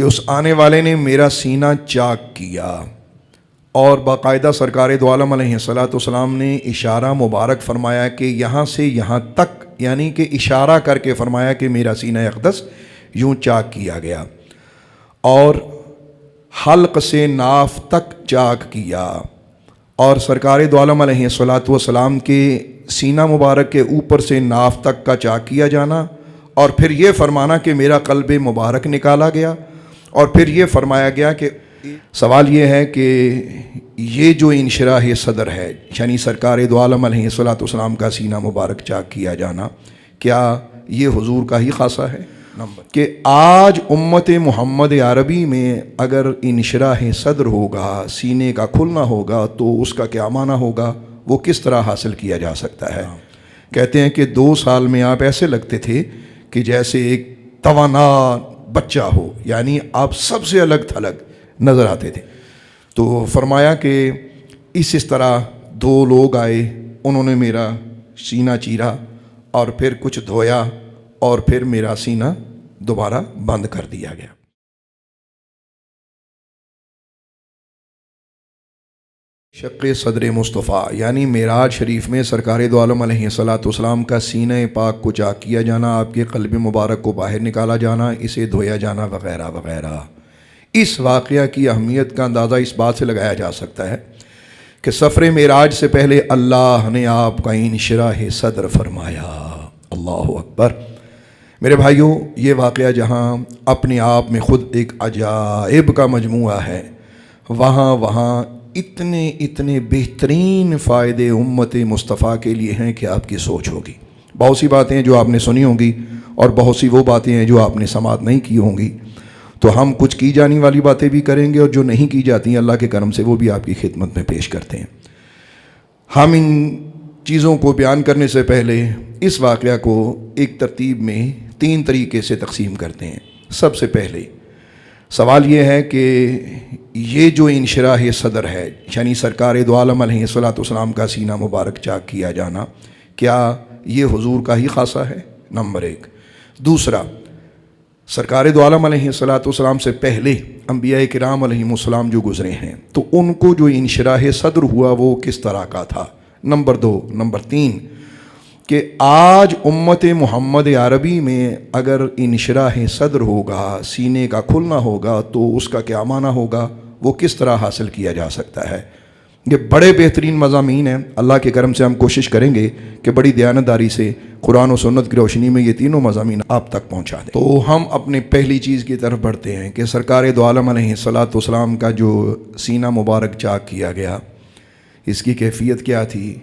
کہ اس آنے والے نے میرا سینہ چاک کیا، اور باقاعدہ سرکار دو عالم علیہ الصلوۃ والسلام نے اشارہ مبارک فرمایا کہ یہاں سے یہاں تک، یعنی کہ اشارہ کر کے فرمایا کہ میرا سینہ اقدس یوں چاک کیا گیا، اور حلق سے ناف تک چاک کیا، اور سرکار دو عالم علیہ الصلوۃ والسلام کے سینہ مبارک کے اوپر سے ناف تک کا چاک کیا جانا، اور پھر یہ فرمانا کہ میرا قلب مبارک نکالا گیا، اور پھر یہ فرمایا گیا کہ سوال یہ ہے کہ یہ جو انشراح صدر ہے، یعنی سرکار دو عالم علیہ الصلوۃ والسلام کا سینہ مبارک چاک کیا جانا، کیا یہ حضور کا ہی خاصہ ہے؟ کہ آج امت محمد عربی میں اگر انشراح صدر ہوگا، سینے کا کھلنا ہوگا، تو اس کا کیا معنی ہوگا، وہ کس طرح حاصل کیا جا سکتا ہے؟ کہتے ہیں کہ 2 سال میں آپ ایسے لگتے تھے کہ جیسے ایک توانا بچہ ہو، یعنی آپ سب سے الگ تھلگ نظر آتے تھے۔ تو فرمایا کہ اس طرح 2 لوگ آئے، انہوں نے میرا سینہ چیرا اور پھر کچھ دھویا، اور پھر میرا سینہ دوبارہ بند کر دیا گیا۔ شق صدر مصطفیٰ یعنی معراج شریف میں سرکار دو عالم علیہ الصلوۃ والسلام کا سینہ پاک کو چاک کیا جانا، آپ کے قلب مبارک کو باہر نکالا جانا، اسے دھویا جانا وغیرہ وغیرہ۔ اس واقعہ کی اہمیت کا اندازہ اس بات سے لگایا جا سکتا ہے کہ سفر معراج سے پہلے اللہ نے آپ کا انشراح صدر فرمایا۔ اللہ اکبر۔ میرے بھائیوں، یہ واقعہ جہاں اپنے آپ میں خود ایک عجائب کا مجموعہ ہے، وہاں اتنے بہترین فائدے امت مصطفیٰ کے لیے ہیں کہ آپ کی سوچ ہوگی۔ بہت سی باتیں ہیں جو آپ نے سنی ہوں گی، اور بہت سی وہ باتیں ہیں جو آپ نے سماعت نہیں کی ہوں گی۔ تو ہم کچھ کی جانے والی باتیں بھی کریں گے، اور جو نہیں کی جاتی ہیں اللہ کے کرم سے وہ بھی آپ کی خدمت میں پیش کرتے ہیں۔ ہم ان چیزوں کو بیان کرنے سے پہلے اس واقعہ کو ایک ترتیب میں 3 طریقے سے تقسیم کرتے ہیں۔ سب سے پہلے سوال یہ ہے کہ یہ جو انشراح صدر ہے، یعنی سرکار دو عالم علیہ الصلوۃ والسلام کا سینہ مبارک چاک کیا جانا، کیا یہ حضور کا ہی خاصہ ہے؟ نمبر 1۔ دوسرا، سرکار دو عالم علیہ الصلوۃ والسلام سے پہلے انبیاء کرام علیہم السلام جو گزرے ہیں، تو ان کو جو انشراح صدر ہوا وہ کس طرح کا تھا؟ نمبر 2۔ نمبر 3 کہ آج امت محمد عربی میں اگر انشراح صدر ہوگا، سینے کا کھلنا ہوگا، تو اس کا کیا معنی ہوگا، وہ کس طرح حاصل کیا جا سکتا ہے؟ یہ بڑے بہترین مضامین ہیں۔ اللہ کے کرم سے ہم کوشش کریں گے کہ بڑی دیانتداری سے قرآن و سنت کی روشنی میں یہ تینوں مضامین آپ تک پہنچا دیں۔ تو ہم اپنے پہلی چیز کی طرف بڑھتے ہیں کہ سرکار دو عالم علیہ الصلوۃ والسلام کا جو سینہ مبارک چاک کیا گیا، اس کی کیفیت کیا تھی،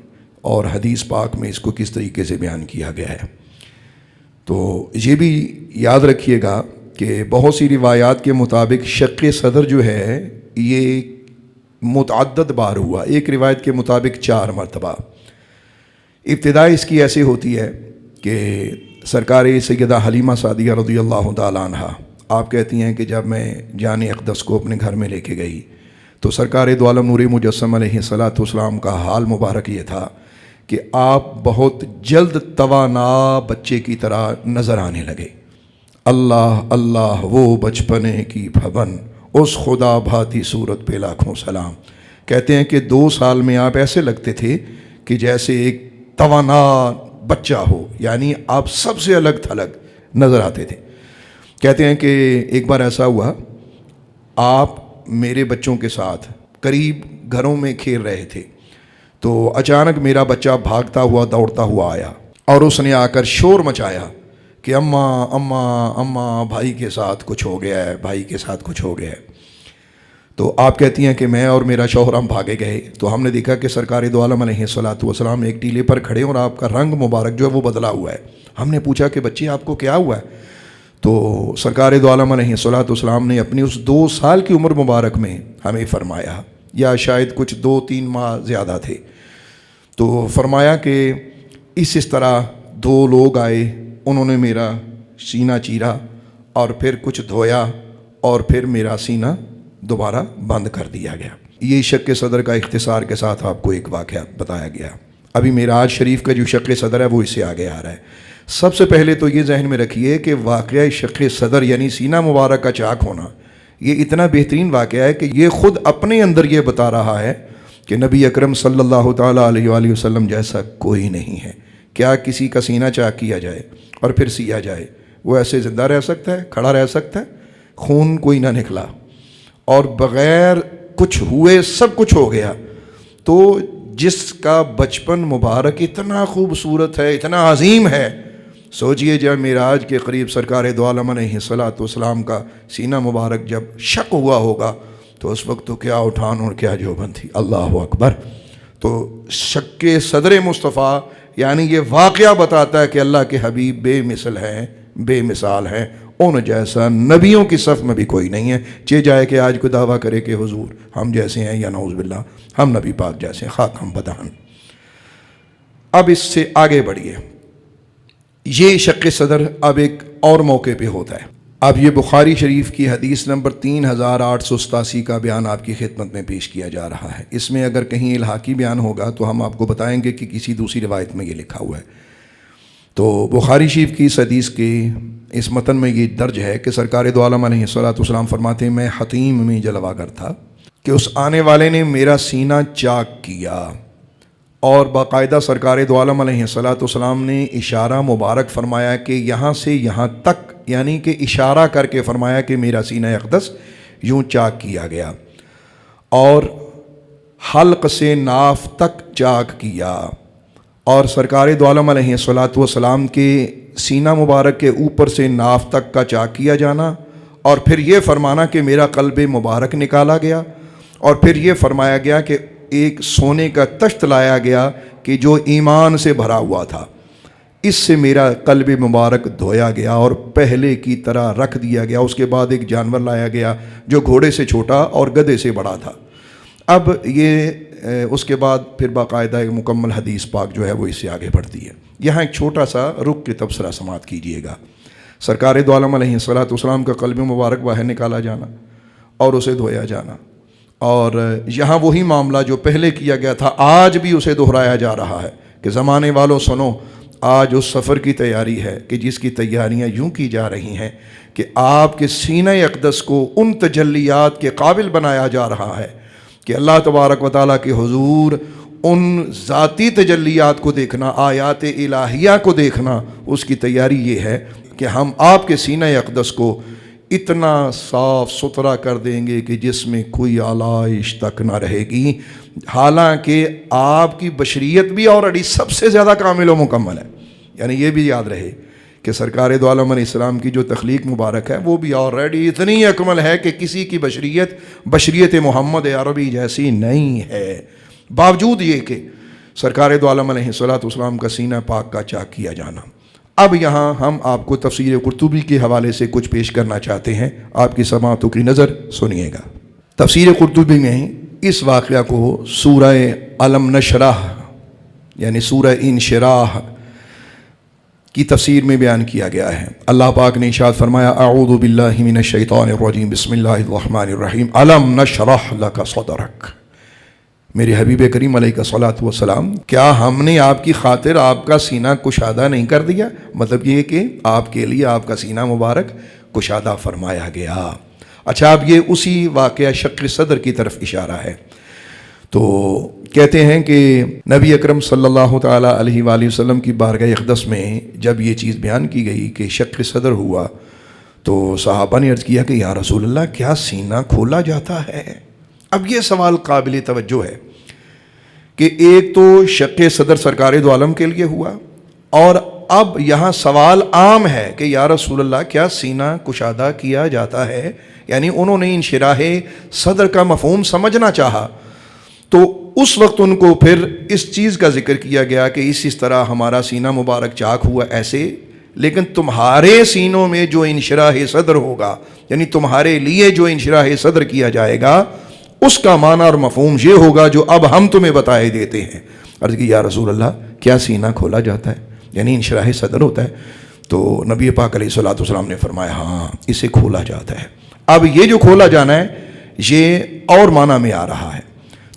اور حدیث پاک میں اس کو کس طریقے سے بیان کیا گیا ہے۔ تو یہ بھی یاد رکھیے گا کہ بہت سی روایات کے مطابق شق صدر جو ہے یہ متعدد بار ہوا۔ ایک روایت کے مطابق 4 مرتبہ۔ ابتدا اس کی ایسے ہوتی ہے کہ سرکار سیدہ حلیمہ سعدیہ رضی اللہ تعالیٰ عنہ آپ کہتی ہیں کہ جب میں جان اقدس کو اپنے گھر میں لے کے گئی تو سرکار دو عالم نور مجسم علیہ الصلوۃ والسلام کا حال مبارک یہ تھا کہ آپ بہت جلد توانا بچے کی طرح نظر آنے لگے۔ اللہ اللہ وہ بچپنے کی بھون، اس خدا بھاتی صورت پہ لاکھوں سلام۔ کہتے ہیں کہ 2 سال میں آپ ایسے لگتے تھے کہ جیسے ایک توانا بچہ ہو، یعنی آپ سب سے الگ تھلگ نظر آتے تھے۔ کہتے ہیں کہ ایک بار ایسا ہوا، آپ میرے بچوں کے ساتھ قریب گھروں میں کھیل رہے تھے، تو اچانک میرا بچہ بھاگتا ہوا دوڑتا ہوا آیا، اور اس نے آ کر شور مچایا کہ اماں اماں اماں، بھائی کے ساتھ کچھ ہو گیا ہے، بھائی کے ساتھ کچھ ہو گیا ہے۔ تو آپ کہتی ہیں کہ میں اور میرا شوہر ہم بھاگے گئے، تو ہم نے دیکھا کہ سرکار دو عالم علیہ الصلوۃ والسلام ایک ٹیلے پر کھڑے، اور آپ کا رنگ مبارک جو ہے وہ بدلا ہوا ہے۔ ہم نے پوچھا کہ بچے آپ کو کیا ہوا ہے؟ تو سرکار دو عالم علیہ الصلوۃ والسلام نے اپنی اس 2 سال کی عمر مبارک میں ہمیں فرمایا، یا شاید کچھ 2-3 ماہ زیادہ تھے، تو فرمایا کہ اس طرح 2 لوگ آئے، انہوں نے میرا سینہ چیرا اور پھر کچھ دھویا، اور پھر میرا سینہ دوبارہ بند کر دیا گیا۔ یہ شق صدر کا اختصار کے ساتھ آپ کو ایک واقعہ بتایا گیا۔ ابھی معراج شریف کا جو شق صدر ہے وہ اس سے آگے آ رہا ہے۔ سب سے پہلے تو یہ ذہن میں رکھیے کہ واقعہ شق صدر یعنی سینہ مبارک کا چاک ہونا یہ اتنا بہترین واقعہ ہے کہ یہ خود اپنے اندر یہ بتا رہا ہے کہ نبی اکرم صلی اللہ تعالیٰ علیہ وآلہ وسلم جیسا کوئی نہیں ہے۔ کیا کسی کا سینہ چاک کیا جائے اور پھر سیا جائے، وہ ایسے زندہ رہ سکتا ہے، کھڑا رہ سکتا ہے؟ خون کوئی نہ نکلا اور بغیر کچھ ہوئے سب کچھ ہو گیا۔ تو جس کا بچپن مبارک اتنا خوبصورت ہے، اتنا عظیم ہے، سوچئے جب معراج کے قریب سرکار دو عالم علیہ الصلاۃ والسلام کا سینہ مبارک جب شق ہوا ہوگا تو اس وقت تو کیا اٹھان اور کیا جوبن تھی۔ اللہ اکبر۔ تو شق صدر مصطفیٰ یعنی یہ واقعہ بتاتا ہے کہ اللہ کے حبیب بے مثل ہیں، بے مثال ہیں، ان جیسا نبیوں کی صف میں بھی کوئی نہیں ہے۔ چہ جائے کہ آج کوئی دعویٰ کرے کہ حضور ہم جیسے ہیں، یا نعوذ باللہ ہم نبی پاک جیسے ہیں، خاک ہم بدہن۔ اب اس سے آگے بڑھیے، یہ شق صدر اب ایک اور موقع پہ ہوتا ہے۔ اب یہ بخاری شریف کی حدیث نمبر 3887 کا بیان آپ کی خدمت میں پیش کیا جا رہا ہے۔ اس میں اگر کہیں الحاقی بیان ہوگا تو ہم آپ کو بتائیں گے کہ کسی دوسری روایت میں یہ لکھا ہوا ہے۔ تو بخاری شریف کی اس حدیث کے اس متن میں یہ درج ہے کہ سرکار دو عالم علیہ الصلوۃ والسلام فرماتے ہیں، میں حتیم میں جلوہ گر تھا کہ اس آنے والے نے میرا سینہ چاک کیا، اور باقاعدہ سرکار دو عالم علیہ الصلوۃ والسلام نے اشارہ مبارک فرمایا کہ یہاں سے یہاں تک، یعنی کہ اشارہ کر کے فرمایا کہ میرا سینہ اقدس یوں چاک کیا گیا، اور حلق سے ناف تک چاک کیا، اور سرکار دو عالم علیہ الصلوۃ والسلام کے سینہ مبارک کے اوپر سے ناف تک کا چاک کیا جانا، اور پھر یہ فرمانا کہ میرا قلب مبارک نکالا گیا، اور پھر یہ فرمایا گیا کہ ایک سونے کا تشت لایا گیا کہ جو ایمان سے بھرا ہوا تھا، اس سے میرا قلب مبارک دھویا گیا اور پہلے کی طرح رکھ دیا گیا۔ اس کے بعد ایک جانور لایا گیا جو گھوڑے سے چھوٹا اور گدھے سے بڑا تھا۔ اب یہ اس کے بعد پھر باقاعدہ ایک مکمل حدیث پاک جو ہے وہ اس سے آگے بڑھتی ہے۔ یہاں ایک چھوٹا سا رک کے تبصرہ سماعت کیجئے گا۔ سرکار دو عالم علیہ الصلوۃ والسلام کا قلب مبارک باہر نکالا جانا اور اسے دھویا جانا، اور یہاں وہی معاملہ جو پہلے کیا گیا تھا آج بھی اسے دہرایا جا رہا ہے کہ زمانے والوں سنو، آج اس سفر کی تیاری ہے کہ جس کی تیاریاں یوں کی جا رہی ہیں کہ آپ کے سینہ اقدس کو ان تجلیات کے قابل بنایا جا رہا ہے کہ اللہ تبارک و تعالیٰ کے حضور ان ذاتی تجلیات کو دیکھنا، آیات الہیہ کو دیکھنا، اس کی تیاری یہ ہے کہ ہم آپ کے سینہ اقدس کو اتنا صاف ستھرا کر دیں گے کہ جس میں کوئی آلائش تک نہ رہے گی، حالانکہ آپ کی بشریت بھی آلریڈی سب سے زیادہ کامل و مکمل ہے۔ یعنی یہ بھی یاد رہے کہ سرکار دو عالم علیہ السلام کی جو تخلیق مبارک ہے وہ بھی آلریڈی اتنی اکمل ہے کہ کسی کی بشریت محمد عربی جیسی نہیں ہے، باوجود یہ کہ سرکار دو عالم علیہ الصلوۃ والسلام کا سینہ پاک کا چاک کیا جانا۔ اب یہاں ہم آپ کو تفسیر قرطبی کے حوالے سے کچھ پیش کرنا چاہتے ہیں، آپ کی سماعتوں کی نظر سنیے گا۔ تفسیر قرطبی میں اس واقعہ کو سورہ علم نشرح یعنی سورہ انشراح کی تفسیر میں بیان کیا گیا ہے۔ اللہ پاک نے ارشاد فرمایا، اعوذ باللہ من الشیطان الرجیم، بسم اللہ الرحمن الرحیم، علم نشرح لک صدرک۔ میرے حبیب کریم علیہ الصلوۃ والسلام، کیا ہم نے آپ کی خاطر آپ کا سینہ کشادہ نہیں کر دیا؟ مطلب یہ کہ آپ کے لیے آپ کا سینہ مبارک کشادہ فرمایا گیا۔ اچھا، اب یہ اسی واقعہ شق صدر کی طرف اشارہ ہے۔ تو کہتے ہیں کہ نبی اکرم صلی اللہ تعالیٰ علیہ وآلہ وسلم کی بارگاہ اقدس میں جب یہ چیز بیان کی گئی کہ شق صدر ہوا تو صحابہ نے عرض کیا کہ یا رسول اللہ، کیا سینہ کھولا جاتا ہے؟ اب یہ سوال قابل توجہ ہے کہ ایک تو شق صدر سرکار دو عالم کے لیے ہوا، اور اب یہاں سوال عام ہے کہ یا رسول اللہ، کیا سینہ کشادہ کیا جاتا ہے؟ یعنی انہوں نے انشراح صدر کا مفہوم سمجھنا چاہا، تو اس وقت ان کو پھر اس چیز کا ذکر کیا گیا کہ اس طرح ہمارا سینہ مبارک چاک ہوا ایسے، لیکن تمہارے سینوں میں جو انشراح صدر ہوگا، یعنی تمہارے لیے جو انشراح صدر کیا جائے گا، اس کا معنی اور مفہوم یہ ہوگا جو اب ہم تمہیں بتائے دیتے ہیں۔ عرض کی یا رسول اللہ، کیا سینہ کھولا جاتا ہے؟ یعنی انشراح صدر ہوتا ہے؟ تو نبی پاک علیہ الصلوۃ والسلام نے فرمایا، ہاں، اسے کھولا جاتا ہے۔ اب یہ جو کھولا جانا ہے یہ اور معنی میں آ رہا ہے۔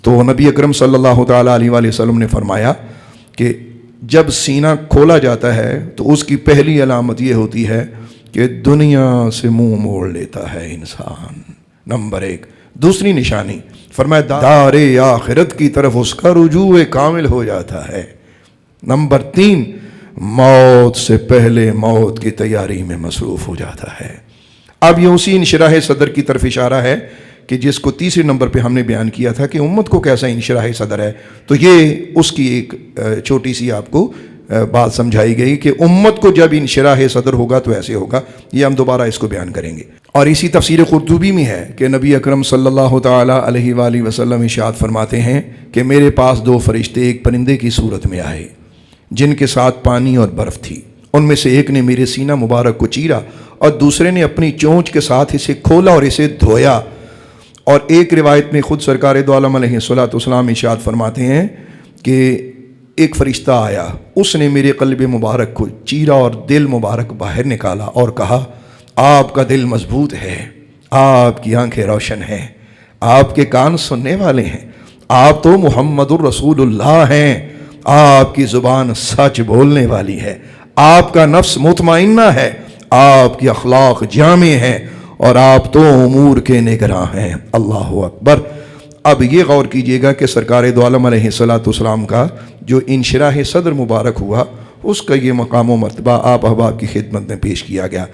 تو نبی اکرم صلی اللہ تعالیٰ علیہ وآلہ وسلم نے فرمایا کہ جب سینہ کھولا جاتا ہے تو اس کی پہلی علامت یہ ہوتی ہے کہ دنیا سے منہ موڑ لیتا ہے انسان۔ نمبر 1۔ دوسری نشانی فرمایا دار آخرت کی طرف اس کا رجوع کامل ہو جاتا ہے۔ نمبر 3، موت سے پہلے موت کی تیاری میں مصروف ہو جاتا ہے۔ اب یہ اسی انشراح صدر کی طرف اشارہ ہے کہ جس کو تیسرے نمبر پہ ہم نے بیان کیا تھا کہ امت کو کیسا انشراح صدر ہے، تو یہ اس کی ایک چھوٹی سی آپ کو بات سمجھائی گئی کہ امت کو جب انشراح صدر ہوگا تو ایسے ہوگا۔ یہ ہم دوبارہ اس کو بیان کریں گے۔ اور اسی تفسیر قرطبی میں ہے کہ نبی اکرم صلی اللہ تعالی علیہ وآلہ وسلم ارشاد فرماتے ہیں کہ میرے پاس 2 فرشتے ایک پرندے کی صورت میں آئے جن کے ساتھ پانی اور برف تھی۔ ان میں سے ایک نے میرے سینہ مبارک کو چیرا اور دوسرے نے اپنی چونچ کے ساتھ اسے کھولا اور اسے دھویا۔ اور ایک روایت میں خود سرکار دو عالم علیہ الصلوۃ والسلام ارشاد فرماتے ہیں کہ ایک فرشتہ آیا، اس نے میرے قلب مبارک کو چیرا اور دل مبارک باہر نکالا اور کہا آپ کا دل مضبوط ہے، آپ کی آنکھیں روشن ہیں، آپ کے کان سننے والے ہیں، آپ تو محمد الرسول اللہ ہیں، آپ کی زبان سچ بولنے والی ہے، آپ کا نفس مطمئنہ ہے، آپ کی اخلاق جامع ہیں اور آپ تو امور کے نگراں ہیں۔ اللہ اکبر۔ اب یہ غور کیجئے گا کہ سرکار دو عالم علیہ الصلوۃ والسلام کا جو انشراح صدر مبارک ہوا، اس کا یہ مقام و مرتبہ آپ احباب کی خدمت میں پیش کیا گیا۔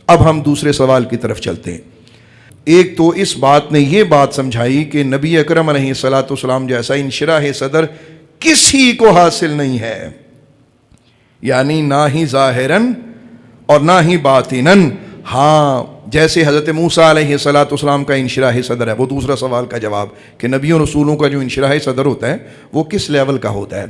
اب ہم دوسرے سوال کی طرف چلتے ہیں۔ ایک تو اس بات نے یہ بات سمجھائی کہ نبی اکرم علیہ الصلوۃ والسلام جیسا انشراح صدر کسی کو حاصل نہیں ہے، یعنی نہ ہی ظاہراً اور نہ ہی باطناً۔ ہاں، جیسے حضرت موسیٰ علیہ الصلوۃ والسلام کا انشراح صدر ہے، وہ دوسرا سوال کا جواب کہ نبیوں رسولوں کا جو انشراح صدر ہوتا ہے وہ کس لیول کا ہوتا ہے،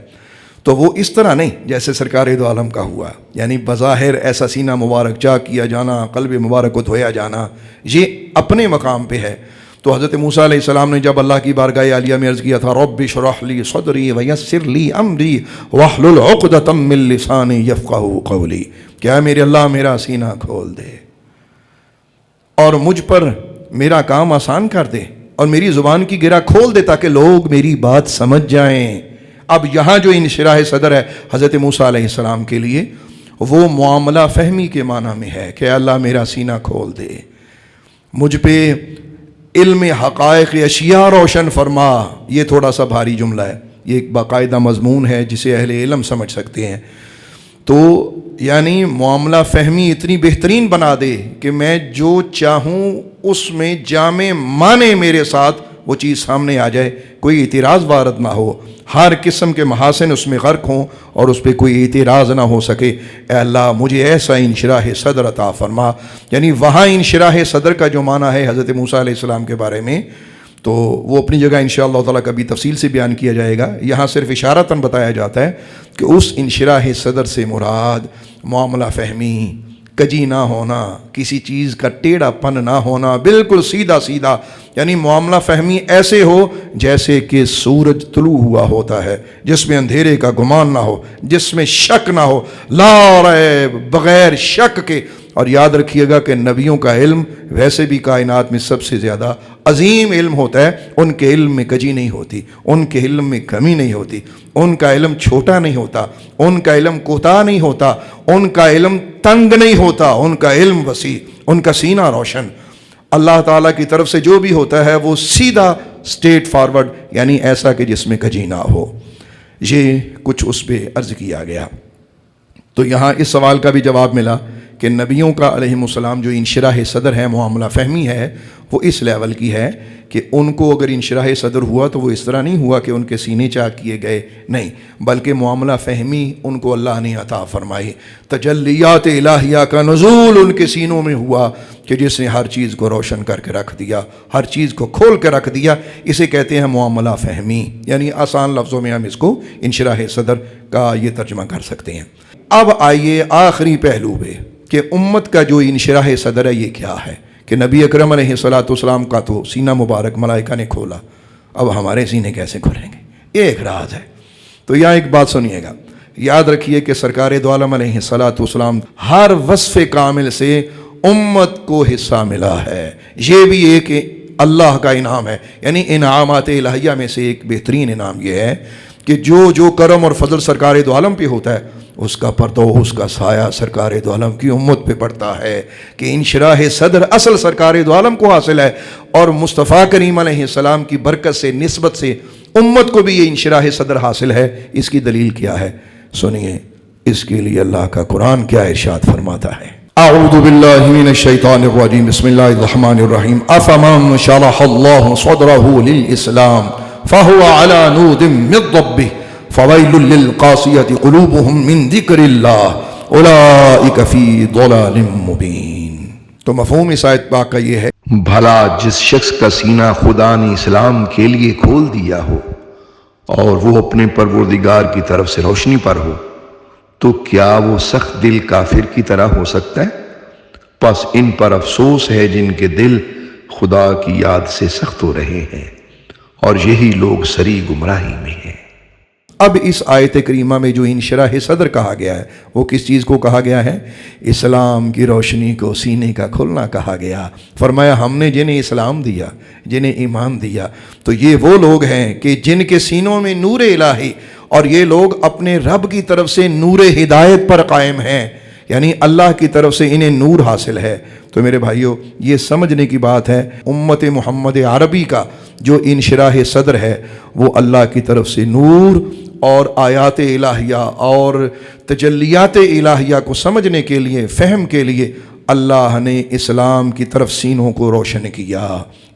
تو وہ اس طرح نہیں جیسے سرکار دو عالم کا ہوا، یعنی بظاہر ایسا سینہ مبارک چاک کیا جانا، قلب مبارک کو دھویا جانا، یہ اپنے مقام پہ ہے۔ تو حضرت موسیٰ علیہ السلام نے جب اللہ کی بارگاہ عالیہ میں عرض کیا تھا رب اشرح لی صدری ویسر لی امری واحلل عقدۃ من لسانی یفقہوا قولی، کیا میرے اللہ میرا سینہ کھول دے اور مجھ پر میرا کام آسان کر دے اور میری زبان کی گرہ کھول دے تاکہ لوگ میری بات سمجھ جائیں۔ اب یہاں جو انشراح صدر ہے حضرت موسیٰ علیہ السلام کے لیے، وہ معاملہ فہمی کے معنی میں ہے کہ اللہ میرا سینہ کھول دے، مجھ پہ علم حقائق اشیاء روشن فرما۔ یہ تھوڑا سا بھاری جملہ ہے، یہ ایک باقاعدہ مضمون ہے جسے اہل علم سمجھ سکتے ہیں۔ تو یعنی معاملہ فہمی اتنی بہترین بنا دے کہ میں جو چاہوں اس میں جامع معنی میرے ساتھ وہ چیز سامنے آ جائے، کوئی اعتراض وارد نہ ہو، ہر قسم کے محاسن اس میں غرق ہوں اور اس پہ کوئی اعتراض نہ ہو سکے۔ اے اللہ مجھے ایسا انشراح صدر عطا فرما۔ یعنی وہاں انشراح صدر کا جو معنی ہے حضرت موسیٰ علیہ السلام کے بارے میں، تو وہ اپنی جگہ انشاءاللہ تعالیٰ کبھی تفصیل سے بیان کیا جائے گا۔ یہاں صرف اشارتاً بتایا جاتا ہے کہ اس انشراح صدر سے مراد معاملہ فہمی، کجی نہ ہونا، کسی چیز کا ٹیڑھا پن نہ ہونا، بالکل سیدھا سیدھا، یعنی معاملہ فہمی ایسے ہو جیسے کہ سورج طلوع ہوا ہوتا ہے، جس میں اندھیرے کا گمان نہ ہو، جس میں شک نہ ہو، لا ریب، بغیر شک کے۔ اور یاد رکھیے گا کہ نبیوں کا علم ویسے بھی کائنات میں سب سے زیادہ عظیم علم ہوتا ہے، ان کے علم میں کجی نہیں ہوتی، ان کے علم میں کمی نہیں ہوتی، ان کا علم چھوٹا نہیں ہوتا، ان کا علم کوتاہ نہیں ہوتا، ان کا علم تنگ نہیں ہوتا، ان کا علم وسیع، ان کا سینہ روشن۔ اللہ تعالیٰ کی طرف سے جو بھی ہوتا ہے وہ سیدھا اسٹریٹ فارورڈ، یعنی ایسا کہ جس میں کجی نہ ہو۔ یہ کچھ اس پہ عرض کیا گیا۔ تو یہاں اس سوال کا بھی جواب ملا کہ نبیوں کا علیہم السلام جو انشراح صدر ہے، معاملہ فہمی ہے، وہ اس لیول کی ہے کہ ان کو اگر انشراح صدر ہوا تو وہ اس طرح نہیں ہوا کہ ان کے سینے چاک کیے گئے، نہیں، بلکہ معاملہ فہمی ان کو اللہ نے عطا فرمائی۔ تجلیات الہیہ کا نزول ان کے سینوں میں ہوا کہ جس نے ہر چیز کو روشن کر کے رکھ دیا، ہر چیز کو کھول کے رکھ دیا۔ اسے کہتے ہیں معاملہ فہمی، یعنی آسان لفظوں میں ہم اس کو انشراح صدر کا یہ ترجمہ کر سکتے ہیں۔ اب آئیے آخری پہلو پہ کہ امت کا جو انشراح صدر ہے یہ کیا ہے، کہ نبی اکرم علیہ الصلوۃ والسلام کا تو سینہ مبارک ملائکہ نے کھولا، اب ہمارے سینے کیسے کھولیں گے؟ یہ ایک راز ہے۔ تو یہاں ایک بات سنیے گا، یاد رکھیے کہ سرکار دو عالم علیہ الصلوۃ والسلام ہر وصف کامل سے امت کو حصہ ملا ہے۔ یہ بھی ایک اللہ کا انعام ہے، یعنی انعامات الہیہ میں سے ایک بہترین انعام یہ ہے کہ جو کرم اور فضل سرکار دو عالم پہ ہوتا ہے اس کا پردہ اس کا سایہ سرکار دو عالم کی امت پہ پڑتا ہے کہ انشراح صدر اصل سرکار دو عالم کو حاصل ہے، اور مصطفیٰ کریم علیہ السلام کی برکت سے نسبت سے امت کو بھی یہ انشراح صدر حاصل ہے۔ اس کی دلیل کیا ہے؟ سنیے، اس کے لیے اللہ کا قرآن کیا ارشاد فرماتا ہے۔ اعوذ باللہ من الشیطان الرجیم، بسم اللہ الرحمن الرحیم۔ افمن شرح اللہ صدرہ للاسلام فہو علی نور من ربہ فویل للقاسیۃ قلوبہم من ذکر اللہ اولئک فی ضلال مبین۔ تو مفہوم اس آیت پاک کا یہ ہے، بھلا جس شخص کا سینہ خدا نے اسلام کے لیے کھول دیا ہو اور وہ اپنے پروردگار کی طرف سے روشنی پر ہو، تو کیا وہ سخت دل کافر کی طرح ہو سکتا ہے؟ پس ان پر افسوس ہے جن کے دل خدا کی یاد سے سخت ہو رہے ہیں، اور یہی لوگ سری گمراہی میں ہیں۔ اب اس آیت کریمہ میں جو انشراح صدر کہا گیا ہے، وہ کس چیز کو کہا گیا ہے؟ اسلام کی روشنی کو سینے کا کھلنا کہا گیا۔ فرمایا ہم نے جنہیں اسلام دیا، جنہیں ایمان دیا، تو یہ وہ لوگ ہیں کہ جن کے سینوں میں نور الہی، اور یہ لوگ اپنے رب کی طرف سے نور ہدایت پر قائم ہیں، یعنی اللہ کی طرف سے انہیں نور حاصل ہے۔ تو میرے بھائیوں، یہ سمجھنے کی بات ہے، امت محمد عربی کا جو انشراح صدر ہے وہ اللہ کی طرف سے نور اور آیات الہیہ اور تجلیات الہیہ کو سمجھنے کے لیے، فہم کے لیے اللہ نے اسلام کی طرف سینوں کو روشن کیا،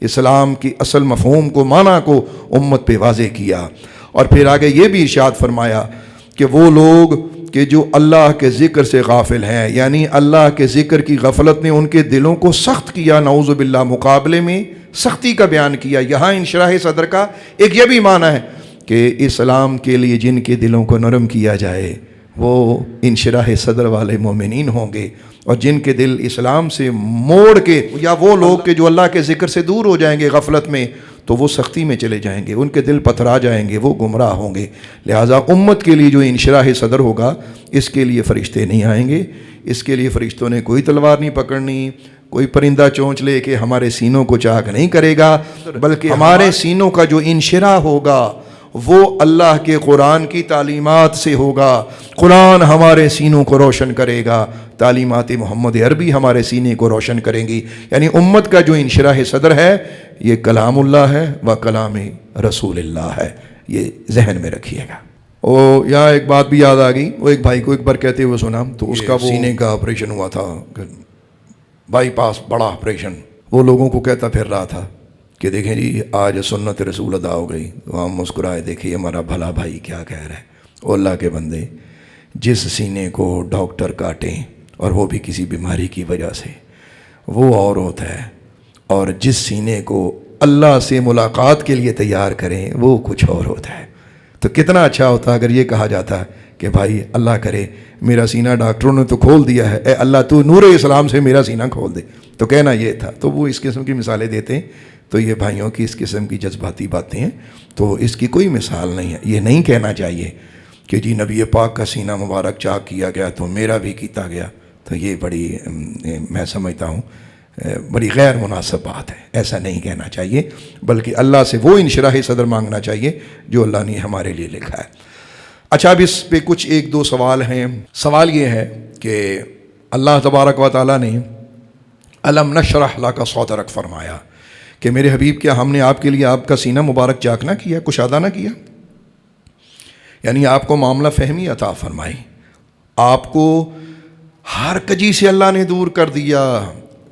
اسلام کی اصل مفہوم کو، معنی کو امت پہ واضح کیا۔ اور پھر آگے یہ بھی ارشاد فرمایا کہ وہ لوگ کہ جو اللہ کے ذکر سے غافل ہیں، یعنی اللہ کے ذکر کی غفلت نے ان کے دلوں کو سخت کیا، نعوذ باللہ، مقابلے میں سختی کا بیان کیا۔ یہاں انشراح صدر کا ایک یہ بھی معنی ہے کہ اسلام کے لیے جن کے دلوں کو نرم کیا جائے وہ انشراح صدر والے مومنین ہوں گے، اور جن کے دل اسلام سے موڑ کے، یا وہ لوگ کہ جو اللہ کے ذکر سے دور ہو جائیں گے غفلت میں، تو وہ سختی میں چلے جائیں گے، ان کے دل پتھرا جائیں گے، وہ گمراہ ہوں گے۔ لہٰذا امت کے لیے جو انشراح صدر ہوگا، اس کے لیے فرشتے نہیں آئیں گے، اس کے لیے فرشتوں نے کوئی تلوار نہیں پکڑنی، کوئی پرندہ چونچ لے کے ہمارے سینوں کو چاک نہیں کرے گا، بلکہ ہمارے سینوں کا جو انشراح ہوگا وہ اللہ کے قرآن کی تعلیمات سے ہوگا۔ قرآن ہمارے سینوں کو روشن کرے گا، تعلیمات محمد عربی ہمارے سینے کو روشن کریں گی۔ یعنی امت کا جو انشراح صدر ہے یہ کلام اللہ ہے و کلام رسول اللہ ہے، یہ ذہن میں رکھیے گا۔ یہاں ایک بات بھی یاد آ گئی، وہ ایک بھائی کو ایک بار کہتے ہوئے سنا، تو اس کا وہ سینے کا آپریشن ہوا تھا، بائی پاس، بڑا آپریشن۔ وہ لوگوں کو کہتا پھر رہا تھا کہ دیکھیں جی آج سنت رسول ادا ہو گئی، تو ہم مسکرائے، دیکھیے ہمارا بھلا بھائی کیا کہہ رہا ہے۔ او اللہ کے بندے، جس سینے کو ڈاکٹر کاٹیں اور وہ بھی کسی بیماری کی وجہ سے، وہ اور ہوتا ہے، اور جس سینے کو اللہ سے ملاقات کے لیے تیار کریں وہ کچھ اور ہوتا ہے۔ تو کتنا اچھا ہوتا اگر یہ کہا جاتا کہ بھائی اللہ کرے میرا سینہ ڈاکٹروں نے تو کھول دیا ہے، اے اللہ تو نور اسلام سے میرا سینہ کھول دے۔ تو کہنا یہ تھا۔ تو وہ اس قسم کی مثالیں دیتے ہیں، تو یہ بھائیوں کی اس قسم کی جذباتی باتیں ہیں، تو اس کی کوئی مثال نہیں ہے۔ یہ نہیں کہنا چاہیے کہ جی نبی پاک کا سینہ مبارک چاک کیا گیا تو میرا بھی کیتا گیا، تو یہ بڑی میں سمجھتا ہوں بڑی غیر مناسب بات ہے، ایسا نہیں کہنا چاہیے، بلکہ اللہ سے وہ انشراح صدر مانگنا چاہیے جو اللہ نے ہمارے لیے لکھا ہے۔ اچھا، اب اس پہ کچھ ایک دو سوال ہیں۔ سوال یہ ہے کہ اللہ تبارک و تعالیٰ نے الم نشرح لک صدرک فرمایا کہ میرے حبیب، کیا ہم نے آپ کے لیے آپ کا سینہ مبارک چاک نہ کیا، کشادہ نہ کیا؟ یعنی آپ کو معاملہ فہمی عطا فرمائی، آپ کو ہر کجی سے اللہ نے دور کر دیا،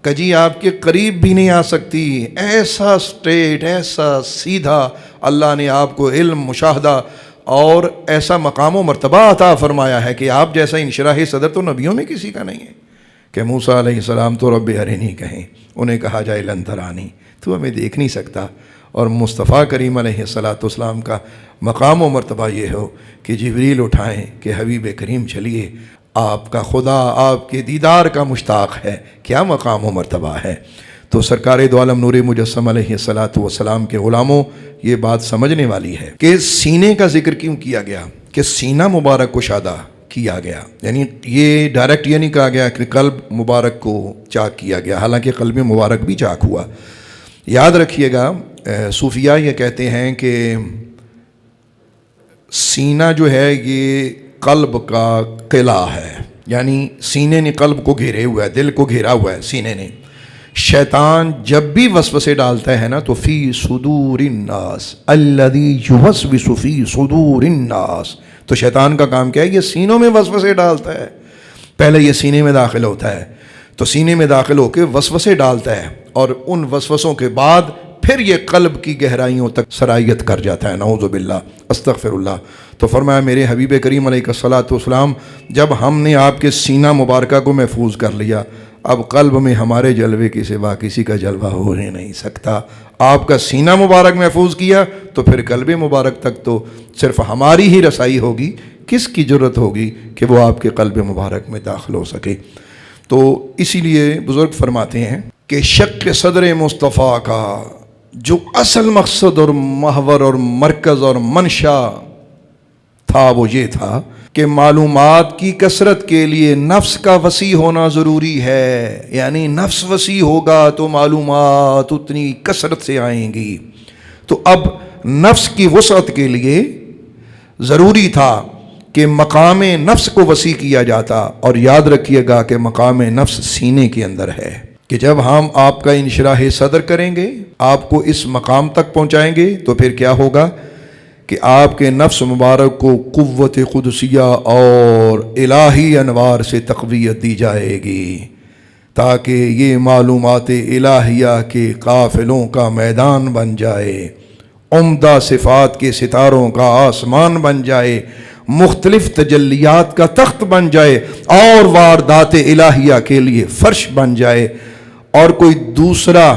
کجی آپ کے قریب بھی نہیں آ سکتی، ایسا سٹریٹ، ایسا سیدھا اللہ نے آپ کو علم، مشاہدہ اور ایسا مقام و مرتبہ عطا فرمایا ہے کہ آپ جیسا انشراح صدر تو نبیوں میں کسی کا نہیں ہے کہ موسیٰ علیہ السلام تو رب ارنی کہیں، انہیں کہا جائے لن ترانی، تو ہمیں دیکھ نہیں سکتا، اور مصطفیٰ کریم علیہ السلام کا مقام و مرتبہ یہ ہو کہ جبریل اٹھائیں کہ حبیب کریم چلیے، آپ کا خدا آپ کے دیدار کا مشتاق ہے، کیا مقام و مرتبہ ہے۔ تو سرکار دو عالم نور مجسم علیہ السلام کے غلاموں، یہ بات سمجھنے والی ہے کہ سینے کا ذکر کیوں کیا گیا، کہ سینہ مبارک کشادہ کیا گیا، یعنی یہ ڈائریکٹ یہ نہیں کہا گیا کہ قلب مبارک کو چاک کیا گیا، حالانکہ قلب مبارک بھی چاک ہوا۔ یاد رکھیے گا، صوفیہ یہ کہتے ہیں کہ سینہ جو ہے یہ قلب کا قلعہ ہے، یعنی سینے نے قلب کو گھیرے ہوا ہے، دل کو گھیرا ہوا ہے سینے نے۔ شیطان جب بھی وسوسے ڈالتا ہے نا تو فی صدور الناس الذی یوسوس فی صدور الناس، تو شیطان کا کام کیا ہے؟ یہ سینوں میں وسوسے ڈالتا ہے۔ پہلے یہ سینے میں داخل ہوتا ہے تو سینے میں داخل ہو کے وسوسے ڈالتا ہے، اور ان وسوسوں کے بعد پھر یہ قلب کی گہرائیوں تک سرایت کر جاتا ہے، نعوذ باللہ، استغفر اللہ۔ تو فرمایا میرے حبیب کریم علیہ الصلاۃ والسلام، جب ہم نے آپ کے سینہ مبارکہ کو محفوظ کر لیا، اب قلب میں ہمارے جلوے کے سوا کسی کا جلوہ ہو ہی نہیں سکتا۔ آپ کا سینہ مبارک محفوظ کیا تو پھر قلب مبارک تک تو صرف ہماری ہی رسائی ہوگی، کس کی جرت ہوگی کہ وہ آپ کے قلب مبارک میں داخل ہو سکے؟ تو اسی لیے بزرگ فرماتے ہیں کہ شق صدر مصطفیٰ کا جو اصل مقصد اور محور اور مرکز اور منشا تھا وہ یہ تھا کہ معلومات کی کثرت کے لیے نفس کا وسیع ہونا ضروری ہے، یعنی نفس وسیع ہوگا تو معلومات اتنی کثرت سے آئیں گی۔ تو اب نفس کی وسعت کے لیے ضروری تھا کہ مقام نفس کو وسیع کیا جاتا، اور یاد رکھیے گا کہ مقام نفس سینے کے اندر ہے، کہ جب ہم آپ کا انشراح صدر کریں گے، آپ کو اس مقام تک پہنچائیں گے، تو پھر کیا ہوگا کہ آپ کے نفس مبارک کو قوت قدسیہ اور الہی انوار سے تقویت دی جائے گی، تاکہ یہ معلومات الہیہ کے قافلوں کا میدان بن جائے، عمدہ صفات کے ستاروں کا آسمان بن جائے، مختلف تجلیات کا تخت بن جائے، اور واردات الہیہ کے لیے فرش بن جائے، اور کوئی دوسرا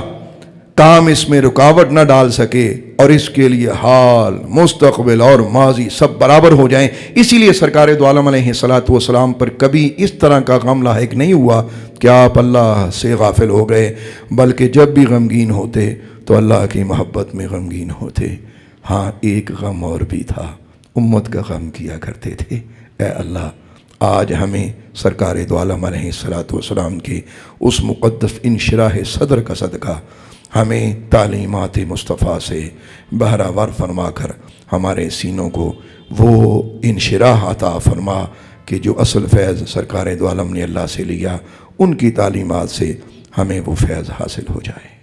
کام اس میں رکاوٹ نہ ڈال سکے، اور اس کے لیے حال، مستقبل اور ماضی سب برابر ہو جائیں۔ اسی لیے سرکار دو عالم علیہ الصلاۃ والسلام پر کبھی اس طرح کا غم لاحق نہیں ہوا کہ آپ اللہ سے غافل ہو گئے، بلکہ جب بھی غمگین ہوتے تو اللہ کی محبت میں غمگین ہوتے۔ ہاں، ایک غم اور بھی تھا، امت کا غم کیا کرتے تھے، اے اللہ آج ہمیں سرکار دو عالم علیہ الصلاۃ والسلام کے اس مقدس انشراح صدر کا صدقہ ہمیں تعلیمات مصطفیٰ سے بہرہ فرما کر ہمارے سینوں کو وہ انشراح عطا فرما کہ جو اصل فیض سرکار دو عالم نے اللہ سے لیا، ان کی تعلیمات سے ہمیں وہ فیض حاصل ہو جائے۔